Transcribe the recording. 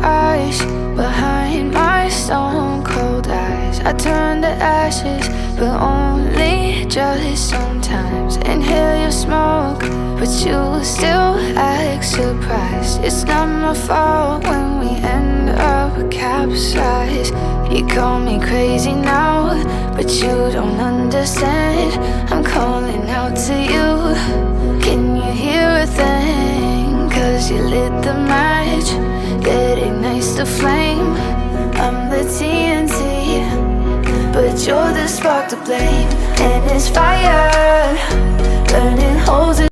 ice behind my stone cold eyes. I turn to ashes, but only just sometimes. Inhale your smoke, but you still act surprised. It's not my fault when we end up capsized. You call me crazy now, but you don't understand. I'm calling out to you. Can you hear a thing? 'Cause you lit the match that ignites the flame. I'm the TNT, but you're the spark to blame. And it's fire burning holes in